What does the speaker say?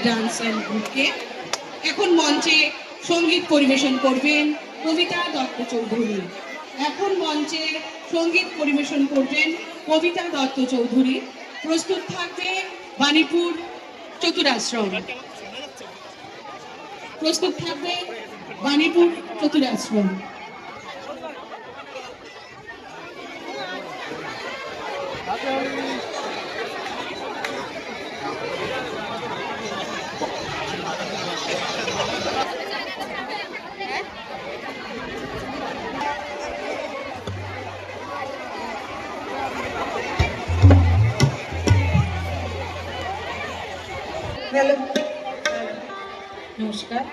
Dance গ্রুপকে। এখন মঞ্চে সঙ্গীত পরিবেশন করবেন কবিতা দত্ত চৌধুরী। এখন মঞ্চে সঙ্গীত পরিবেশন করবেন কবিতা দত্ত চৌধুরী। প্রস্তুত থাকবে বাণীপুর চতুরাশ্রম। প্রস্তুত থাকবে বাণীপুর চতুরাশ্রম। হ্যালো, নমস্কার।